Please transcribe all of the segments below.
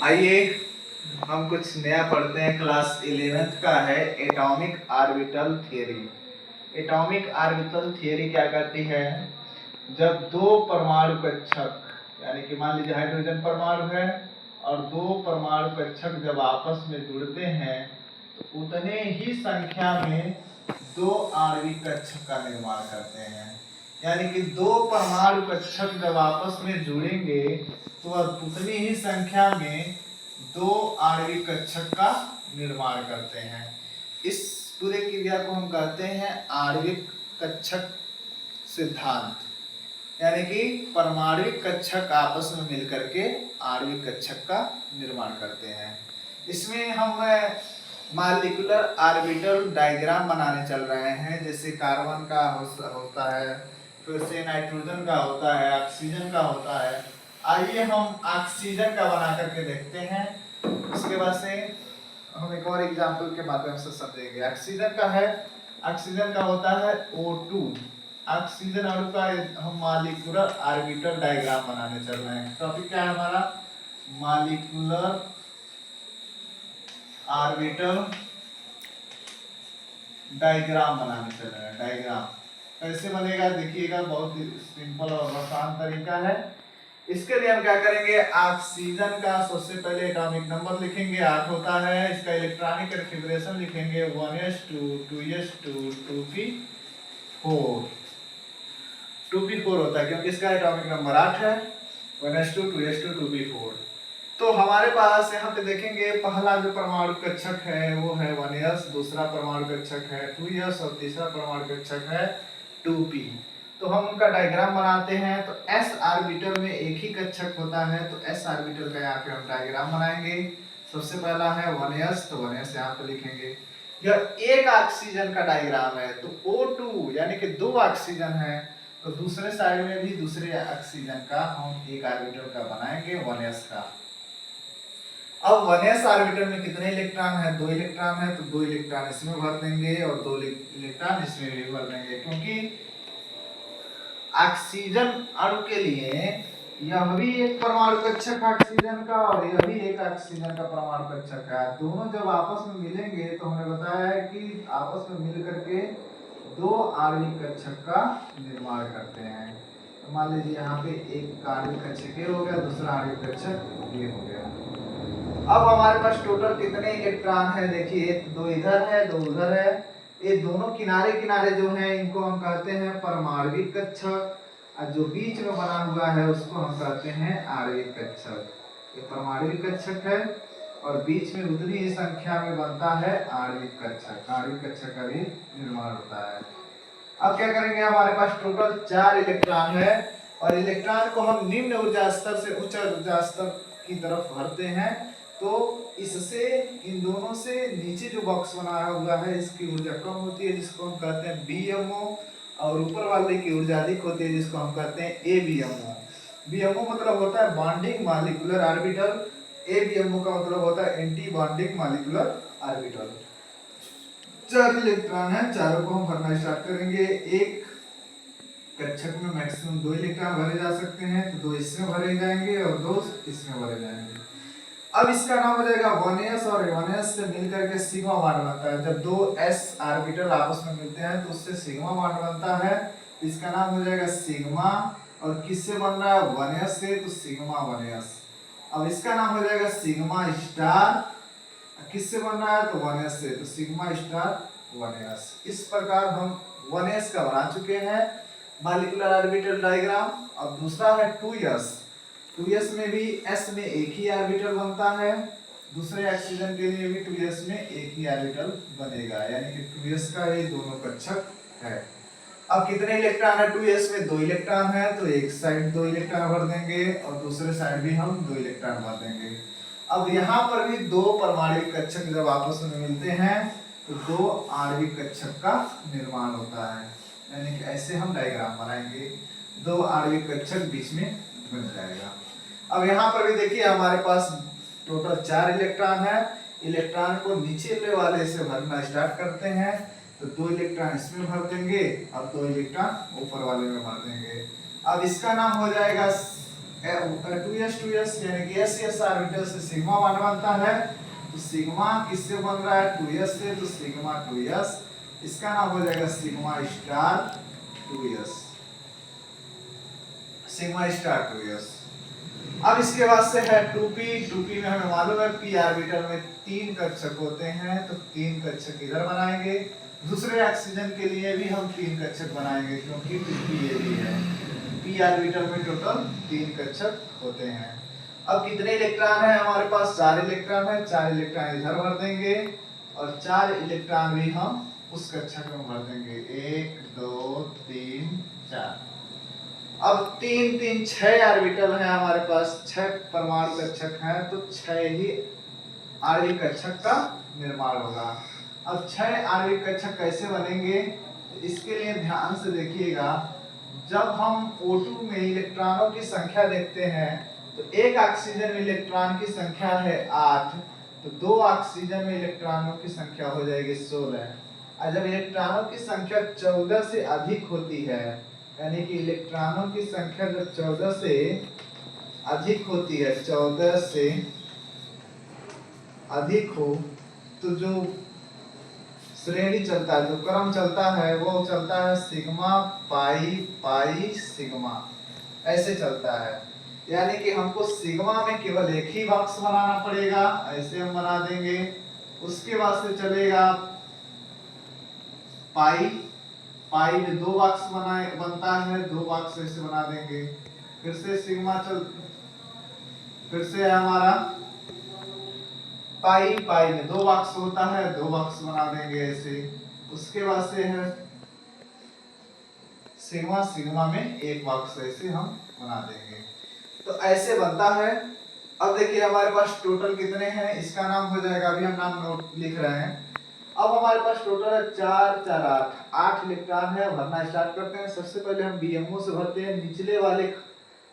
आइए हम कुछ नया पढ़ते हैं। क्लास 11th का है atomic orbital theory. Atomic orbital theory क्या करती है, जब दो परमाणु कक्षक यानी कि मान लीजिए हाइड्रोजन परमाणु है और दो परमाणु कक्षक जब आपस में जुड़ते हैं तो उतने ही संख्या में दो आणविक कक्षक का निर्माण करते हैं। यानी कि दो परमाणु कक्षक जब आपस में जुड़ेंगे तो उतनी ही संख्या में दो आणविक कक्षक का निर्माण करते हैं। इस पूरे क्रिया को हम कहते हैं आणविक कक्षक सिद्धांत। यानी कि परमाणविक कक्षक आपस में मिलकर के आणविक कक्षक का निर्माण करते हैं। इसमें हम मॉलिक्यूलर ऑर्बिटल डायग्राम बनाने चल रहे हैं। जैसे कार्बन का होता है, फिर से नाइट्रोजन का होता है, ऑक्सीजन का होता है। आइए हम ऑक्सीजन का बना करके देखते हैं। उसके बाद से हम एक और एग्जांपल के माध्यम से समझेंगे। ऑक्सीजन का है, ऑक्सीजन का होता है O2। ऑक्सीजन अणु का हम मॉलिक्यूलर ऑर्बिटल डायग्राम बनाने चल रहे हैं। टॉपिक क्या है हमारा, मॉलिक्यूलर ऑर्बिटल डायग्राम बनाने चल रहे हैं। डायग्राम कैसे बनेगा देखिएगा, बहुत सिंपल और आसान तरीका है। इसके लिए हम क्या करेंगे, ऑक्सीजन का सबसे पहले एटॉमिक नंबर लिखेंगे, 8 होता है। इसका इलेक्ट्रॉनिक कॉन्फ़िगरेशन लिखेंगे 1s2 2s2 2p4। 2p4 होता है क्योंकि इसका एटॉमिक नंबर 8 है। 1s2 2s2 2p4। तो हमारे पास यहाँ पे देखेंगे पहला जो परमाणु कक्षक है वो है 1s, दूसरा परमाणु कक्षक है 2s और तीसरा परमाणु कक्षक है 2p। तो हम उनका डायग्राम बनाते हैं। तो s ऑर्बिटल में एक ही कक्षक होता है, तो s ऑर्बिटल का यहाँ पे हम डायग्राम बनाएंगे। सबसे पहला है 1s, तो 1s यहाँ पे लिखेंगे। यह एक ऑक्सीजन का डायग्राम है, तो O2 यानी कि दो ऑक्सीजन है, तो दूसरे साइड में भी दूसरे ऑक्सीजन का हम एक ऑर्बिटल का बनाएंगे 1s का। अब 1s ऑर्बिटल में कितने इलेक्ट्रॉन है, 2 इलेक्ट्रॉन है, तो 2 इलेक्ट्रॉन इसमें भर देंगे और 2 इलेक्ट्रॉन इसमें भी भर देंगे। क्योंकि ऑक्सीजन अणु के लिए यह भी एक परमाणु कक्षक ऑक्सीजन का और यह भी एक ऑक्सीजन का परमाणु कक्षक है। दोनों जब आपस में मिलेंगे तो हमने बताया है कि आपस में मिल करके दो आणविक कक्षक का निर्माण करते हैं। तो मान लीजिए यहाँ पे एक आणविक कक्षक ए हो गया, दूसरा आणविक कक्षक बी हो गया। अब हमारे पास टोटल कितने इलेक्ट्रॉन है, देखिए 2 इधर है 2 उधर है। ये दोनों किनारे किनारे जो हैं इनको हम कहते हैं परमाणविक कक्षक, और जो बीच में बना हुआ है उसको हम कहते हैं आणविक कक्षक। ये परमाणविक कक्षक है और बीच में उतनी ही संख्या में बनता है आणविक कक्षक। आणविक कक्षक का भी निर्माण होता है। अब क्या करेंगे, हमारे पास टोटल 4 इलेक्ट्रॉन है और इलेक्ट्रॉन को हम निम्न ऊर्जा स्तर से उच्च ऊर्जा स्तर की तरफ भरते हैं। तो इससे इन दोनों से नीचे जो बॉक्स बनाया हुआ है इसकी ऊर्जा कम होती है, जिसको हम कहते हैं BMO, और ऊपर वाले की ऊर्जा अधिक होती है जिसको हम कहते हैं ABMO। BMO मतलब होता है बॉन्डिंग मॉलिक्यूलर ऑर्बिटल, ABMO का मतलब होता है anti bonding molecular orbital. 4 electron है, चारों को हम भरना स्टार्ट करेंगे। एक कक्षक में मैक्सिमम 2 इलेक्ट्रॉन भरे जा सकते हैं, तो 2 इसमें भरे जाएंगे और 2 इसमें भरे जाएंगे। अब इसका नाम हो जाएगा 1s और 1s से मिलकर के सिग्मा बॉन्ड बनता है। जब 2 s ऑर्बिटल आपस में मिलते हैं तो उससे सिग्मा बॉन्ड बनता है, इसका नाम हो जाएगा सिग्मा। और किससे बन रहा है, 1s से, तो सिग्मा 1s। अब इसका नाम हो जाएगा सिग्मा स्टार, किससे बन रहा है, तो 1s से, तो सिग्मा स्टार 1s। इस प्रकार हम 1s का बना चुके हैं मॉलिक्यूलर ऑर्बिटल डायग्राम। अब दूसरा है 2s। 2s में भी s में एक ही ऑर्बिटल बनता है, दूसरे ऑक्सीजन के लिए भी 2s में एक ही ऑर्बिटल बनेगा, यानी कि 2s का ये दोनों कक्षक है। अब कितने इलेक्ट्रॉन है 2s में, 2 इलेक्ट्रॉन है, तो एक साइड 2 इलेक्ट्रॉन भर देंगे और दूसरे साइड भी हम 2 इलेक्ट्रॉन भर देंगे। अब यहाँ पर भी 2 परमाणविक कक्षक जब आपस में मिलते हैं तो 2 आणविक कक्षक का निर्माण होता है। यानी कि ऐसे हम डायग्राम बनाएंगे, 2 आणविक कक्षक बीच में बन जाएगा। अब यहाँ पर भी देखिए हमारे पास टोटल 4 इलेक्ट्रॉन है। इलेक्ट्रॉन को नीचे वाले से भरना स्टार्ट करते हैं, तो 2 इलेक्ट्रॉन इसमें भर देंगे और 2 इलेक्ट्रॉन ऊपर वाले में भर देंगे। अब इसका नाम हो जाएगा 2s यानी कि s ऑर्बिटल से सिग्मा 1 बनता है। तो सिग्मा किससे बन रहा है 2s से, तो सिग्मा 2s इसका नाम हो जाएगा sigma star 2s, sigma star 2s। अब इसके बाद से है 2p में हमें मालूम है p ऑर्बिटल में 3 कक्षक होते हैं, तो 3 कक्षक इधर बनाएंगे। दूसरे ऑक्सीजन के लिए भी हम 3 कक्षक बनाएंगे क्योंकि p ये भी है। p ऑर्बिटल में टोटल 3 कक्षक होते हैं। अब कितने इलेक्ट्रॉन है हमारे पास 4 इलेक्ट्रॉन है, 4 इलेक्ट्रॉन इधर भर देंगे और 4 इलेक्ट्रॉन भी हम उस कक्षक में भर देंगे। 1 2 3 4। अब 3 3 6 ऑर्बिटल है हमारे पास, 6 परमाणु कक्षक हैं, तो 6 ही आणविक कक्षक का निर्माण होगा। अब 6 आणविक कक्षक कैसे बनेंगे, इसके लिए ध्यान से देखिएगा। जब हम O2 में इलेक्ट्रॉनों की संख्या देखते हैं तो एक ऑक्सीजन में इलेक्ट्रॉन की संख्या है 8, तो 2 ऑक्सीजन में इलेक्ट्रॉनों की संख्या हो जाएगी 16। और जब इलेक्ट्रॉनों की संख्या 14 से अधिक होती है, यानी कि इलेक्ट्रॉनों की संख्या जब 14 से अधिक होती है, 14 से अधिक हो, तो जो श्रेणी चलता है, जो क्रम चलता है वो चलता है सिग्मा पाई पाई सिग्मा, ऐसे चलता है। यानी कि हमको सिग्मा में केवल एक ही बॉक्स बनाना पड़ेगा, ऐसे हम बना देंगे। उसके बाद से चलेगा पाई, पाई में 2 बॉक्स बनता है, 2 बॉक्स ऐसे बना देंगे। फिर से सिग्मा फिर से है हमारा पाई, पाई में 2 बॉक्स होता है, 2 बॉक्स बना देंगे ऐसे। उसके बाद से है सिग्मा, सिग्मा में 1 बॉक्स ऐसे हम बना देंगे। तो ऐसे बनता है। अब देखिए हमारे पास टोटल कितने हैं, इसका नाम हो जाएगा, अभी हम नाम नोट लिख रहे हैं। अब हमारे पास टोटल है 4 4 8 इलेक्ट्रॉन है। भरना स्टार्ट करते हैं। सबसे पहले हम बीएमओ से भरते हैं, निचले वाले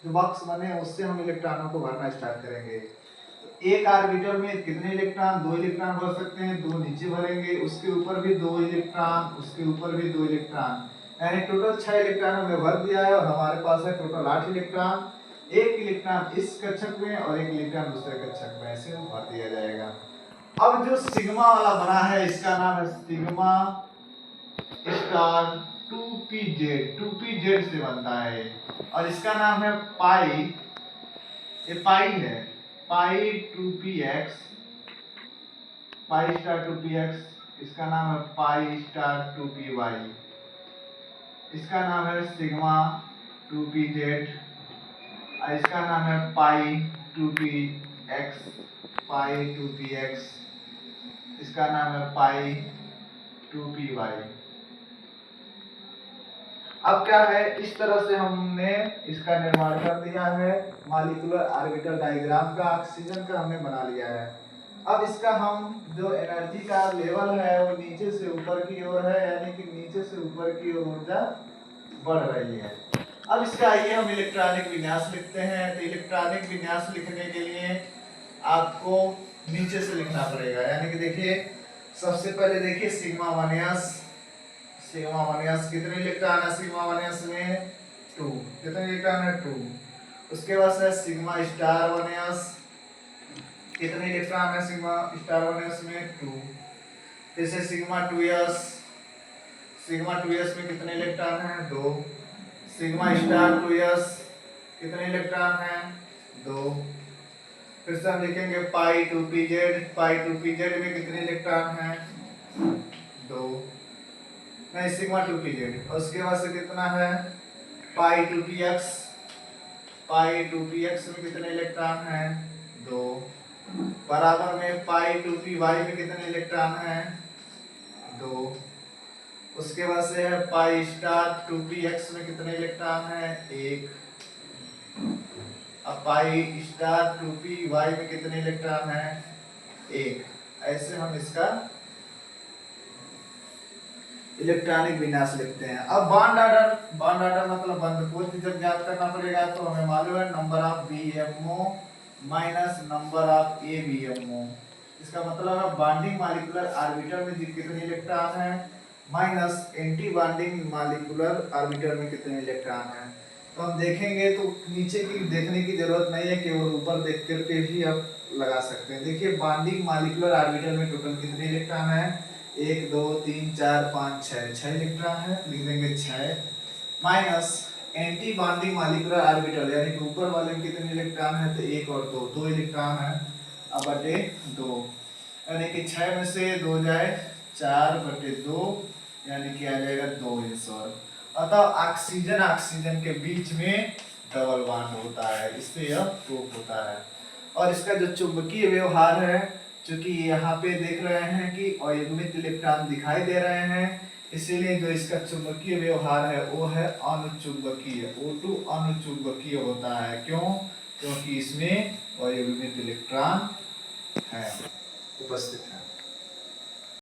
जो बॉक्स बने हैं उससे हम इलेक्ट्रॉनों को भरना स्टार्ट करेंगे। तो एक ऑर्बिटल में कितने इलेक्ट्रॉन, 2 इलेक्ट्रॉन भर सकते हैं, 2 नीचे भरेंगे, उसके ऊपर भी 2 इलेक्ट्रॉन, उसके ऊपर भी 2 इलेक्ट्रॉन, यानी टोटल 6 इलेक्ट्रॉन हमने भर दिया है। और हमारे पास है टोटल 8 इलेक्ट्रॉन। एक इलेक्ट्रॉन इस कक्षक में और एक इलेक्ट्रॉन दूसरे कक्षक में, ऐसे भर दिया जाएगा। अब जो सिग्मा वाला बना है इसका नाम है सिग्मा स्टार 2pz से बनता है। और इसका नाम है पाई, ये पाई है, पाई 2px, पाई स्टार 2px। इसका नाम है पाई स्टार 2py। इसका नाम है सिग्मा 2pz। इसका नाम है पाई 2px, पाई 2px। इसका नाम है पाई 2py। अब क्या है, इस तरह से हमने इसका निर्माण कर दिया है। मॉलिक्यूलर ऑर्बिटल डायग्राम का ऑक्सीजन का हमने बना लिया है। अब इसका हम जो एनर्जी का लेवल है वो नीचे से ऊपर की ओर है, यानी कि नीचे से ऊपर की ओर ऊर्जा बढ़ रही है। अब इसका आइए हम इलेक्ट्रॉनिक विन्यास लिखते हैं। तो इलेक्ट्रॉनिक विन्यास लिखने के लिए आपको नीचे से लिखना पड़ेगा, यानी कि देखिए सबसे पहले देखिए सिग्मा 1s, सिग्मा 1s कितने इलेक्ट्रॉन है सिग्मा 1s में 2, कितने इलेक्ट्रॉन है 2। उसके बाद से सिग्मा स्टार 1s, कितने इलेक्ट्रॉन है सिग्मा स्टार 1s में 2। फिर से सिग्मा 2s, सिग्मा 2s में कितने इलेक्ट्रॉन है 2। सिग्मा स्टार 2s कितने इलेक्ट्रॉन है 2। फिर से हम लिखेंगे पाई 2pz, पाई 2pz में कितने इलेक्ट्रॉन है 2, नहीं सिग्मा 2pz। और उसके बाद से कितना है पाई 2px, पाई 2px में कितने इलेक्ट्रॉन है 2, बराबर में पाई 2py में कितने इलेक्ट्रॉन है 2। उसके बाद से है पाई स्टार 2px में कितने इलेक्ट्रॉन है 1। अब पाई स्टार 2py में कितने इलेक्ट्रॉन है 1। ऐसे हम इसका इलेक्ट्रॉनिक विन्यास लिखते हैं। अब बॉन्ड ऑर्डर, बॉन्ड ऑर्डर मतलब बंधुत्व जब ज्ञात करना पड़ेगा तो हमें मालूम है number of BMO minus number of ABMO. इसका मतलब है बॉन्डिंग मॉलिक्यूलर ऑर्बिटल में कितने इलेक्ट्रॉन है minus anti bonding molecular orbital में कितने इलेक्ट्रॉन है। तो हम देखेंगे तो नीचे की देखने की जरूरत नहीं है, केवल ऊपर देख करके भी आप लगा सकते हैं। देखिए बॉन्डिंग मॉलिक्यूलर ऑर्बिटल में टोटल कितने इलेक्ट्रॉन है, 1 2 3 4 5 6 इलेक्ट्रॉन है, लिख देंगे 6 minus anti bonding molecular orbital यानी कि ऊपर वाले में कितने इलेक्ट्रॉन है, तो 1 और 2 इलेक्ट्रॉन है, अब बटे 2 यानी कि 6 में से 2 जाए 4 बटे 2 यानी कि आ जाएगा 2 आंसर। अतः ऑक्सीजन ऑक्सीजन के बीच में डबल बॉन्ड होता है, इससे यह प्रूफ होता है। और इसका जो चुंबकीय व्यवहार है, क्योंकि यहाँ पे देख रहे हैं कि अयुग्मित इलेक्ट्रॉन दिखाई दे रहे हैं, इसीलिए जो इसका चुंबकीय व्यवहार है वो है अनुचुंबकीय, O2 अनुचुंबकीय होता है। क्यों? क्योंकि इसमें अयुग्मित इलेक्ट्रॉन है उपस्थित है।